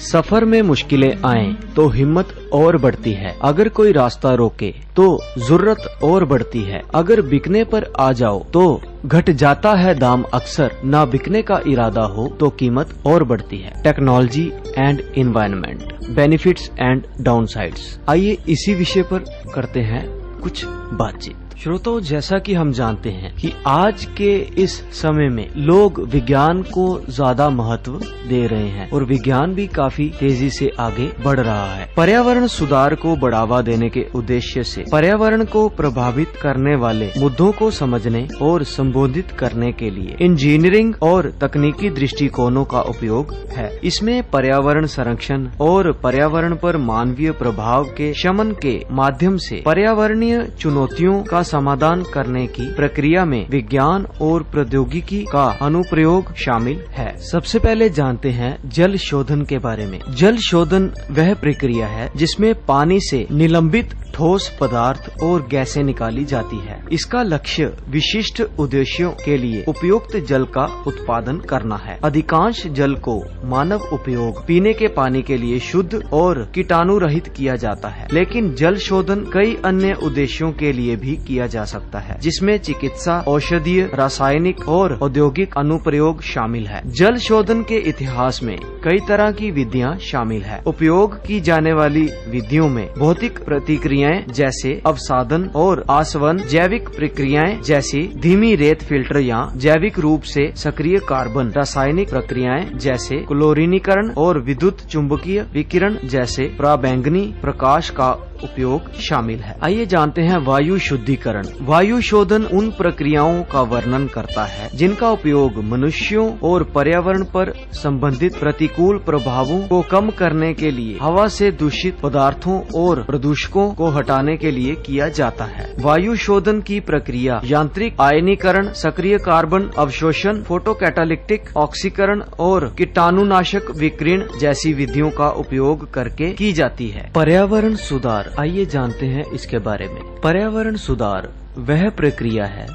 सफर में मुश्किलें आएं तो हिम्मत और बढ़ती है, अगर कोई रास्ता रोके तो जरूरत और बढ़ती है, अगर बिकने पर आ जाओ तो घट जाता है दाम अक्सर, ना बिकने का इरादा हो तो कीमत और बढ़ती है। Technology and environment, benefits and downsides. आइए इसी विषय पर करते हैं कुछ बातचीत। श्रोताओं, जैसा कि हम जानते हैं कि आज के इस समय में लोग विज्ञान को ज्यादा महत्व दे रहे हैं और विज्ञान भी काफी तेजी से आगे बढ़ रहा है। पर्यावरण सुधार को बढ़ावा देने के उद्देश्य से पर्यावरण को प्रभावित करने वाले मुद्दों को समझने और संबोधित करने के लिए इंजीनियरिंग और तकनीकी दृष्टिकोणों का उपयोग है। इसमें पर्यावरण संरक्षण और पर्यावरण पर मानवीय प्रभाव के शमन के माध्यम से पर्यावरणीय चुनौतियों का समाधान करने की प्रक्रिया में विज्ञान और प्रौद्योगिकी का अनुप्रयोग शामिल है। सबसे पहले जानते हैं जल शोधन के बारे में। जल शोधन वह प्रक्रिया है जिसमें पानी से निलंबित ठोस पदार्थ और गैसें निकाली जाती है। इसका लक्ष्य विशिष्ट उद्देश्यों के लिए उपयुक्त जल का उत्पादन करना है। अधिकांश जल को मानव उपयोग, पीने के पानी के लिए शुद्ध और कीटाणु रहित किया जाता है, लेकिन जल शोधन कई अन्य उद्देश्यों के लिए भी किया जा सकता है, जिसमें चिकित्सा, औषधीय, रासायनिक और औद्योगिक अनुप्रयोग शामिल है। जल शोधन के इतिहास में कई तरह की विधियां शामिल है। उपयोग की जाने वाली विधियों में भौतिक प्रतिक्रियाएं जैसे अवसादन और आसवन, जैविक प्रक्रियाएं जैसे धीमी रेत फिल्टर या जैविक रूप से सक्रिय कार्बन, रासायनिक प्रक्रियाएं जैसे क्लोरीनीकरण और विद्युत चुंबकीय विकिरण जैसे पराबैंगनी प्रकाश का उपयोग शामिल है। आइए जानते हैं वायु शुद्धिकरण। वायु शोधन उन प्रक्रियाओं का वर्णन करता है जिनका उपयोग मनुष्यों और पर्यावरण पर संबंधित प्रतिकूल प्रभावों को कम करने के लिए हवा से दूषित पदार्थों और प्रदूषकों को हटाने के लिए किया जाता है। वायु शोधन की प्रक्रिया यांत्रिक आयनीकरण, सक्रिय कार्बन अवशोषण, फोटोकैटालिटिक ऑक्सीकरण और कीटाणुनाशक विकिरण जैसी विधियों का उपयोग करके की जाती है। पर्यावरण सुधार, आइए जानते हैं इसके बारे में। पर्यावरण सुधार वह प्रक्रिया है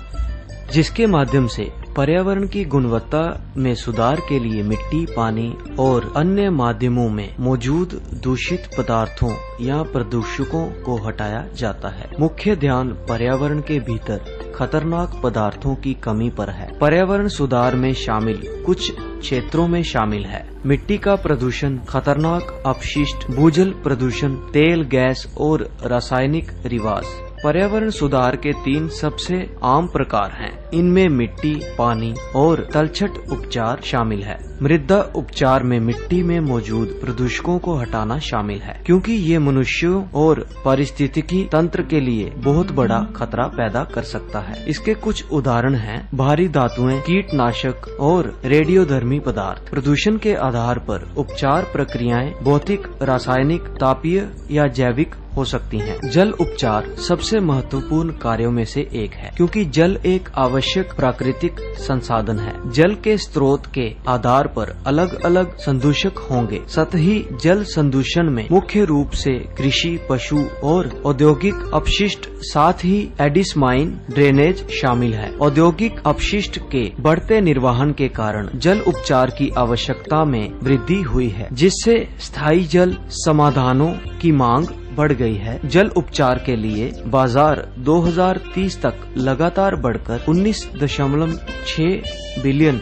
जिसके माध्यम से पर्यावरण की गुणवत्ता में सुधार के लिए मिट्टी, पानी और अन्य माध्यमों में मौजूद दूषित पदार्थों या प्रदूषकों को हटाया जाता है। मुख्य ध्यान पर्यावरण के भीतर खतरनाक पदार्थों की कमी पर है। पर्यावरण सुधार में शामिल कुछ क्षेत्रों में शामिल है मिट्टी का प्रदूषण, खतरनाक अपशिष्ट, भूजल प्रदूषण, तेल, गैस और रासायनिक रिवाज। पर्यावरण सुधार के 3 सबसे आम प्रकार हैं। इनमें मिट्टी, पानी और तलछट उपचार शामिल है। मृदा उपचार में मिट्टी में मौजूद प्रदूषकों को हटाना शामिल है, क्योंकि ये मनुष्यों और पारिस्थितिकी तंत्र के लिए बहुत बड़ा खतरा पैदा कर सकता है। इसके कुछ उदाहरण हैं भारी धातुएं, कीटनाशक और रेडियोधर्मी पदार्थ। प्रदूषण के आधार पर उपचार प्रक्रियाएं भौतिक, रासायनिक, तापीय या जैविक हो सकती हैं। जल उपचार सबसे महत्वपूर्ण कार्यों में से एक है, क्योंकि जल एक आवश्यक प्राकृतिक संसाधन है। जल के स्रोत के आधार पर अलग अलग संदूषक होंगे। सतही जल संदूषण में मुख्य रूप से कृषि, पशु और औद्योगिक अपशिष्ट, साथ ही एडिसमाइन ड्रेनेज शामिल है। औद्योगिक अपशिष्ट के बढ़ते निर्वहन के कारण जल उपचार की आवश्यकता में वृद्धि हुई है, जिससे स्थायी जल समाधानों की मांग बढ़ गई है। जल उपचार के लिए बाजार 2030 तक लगातार बढ़कर $19.6 बिलियन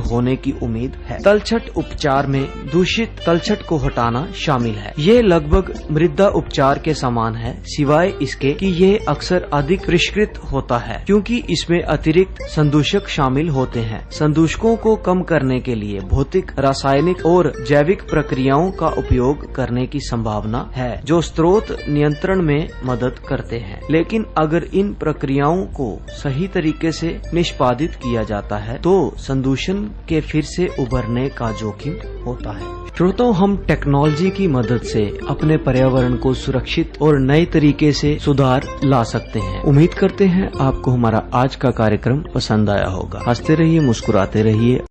होने की उम्मीद है। तलछट उपचार में दूषित तलछट को हटाना शामिल है। ये लगभग मृदा उपचार के समान है, सिवाय इसके कि ये अक्सर अधिक परिष्कृत होता है, क्योंकि इसमें अतिरिक्त संदूषक शामिल होते हैं। संदूषकों को कम करने के लिए भौतिक, रासायनिक और जैविक प्रक्रियाओं का उपयोग करने की संभावना है, जो स्रोत नियंत्रण में मदद करते हैं। लेकिन अगर इन प्रक्रियाओं को सही तरीके से निष्पादित किया जाता है तो प्रदूषण के फिर से उभरने का जोखिम होता है। श्रोताओं, हम टेक्नोलॉजी की मदद से अपने पर्यावरण को सुरक्षित और नए तरीके से सुधार ला सकते हैं। उम्मीद करते हैं आपको हमारा आज का कार्यक्रम पसंद आया होगा। हंसते रहिए, मुस्कुराते रहिए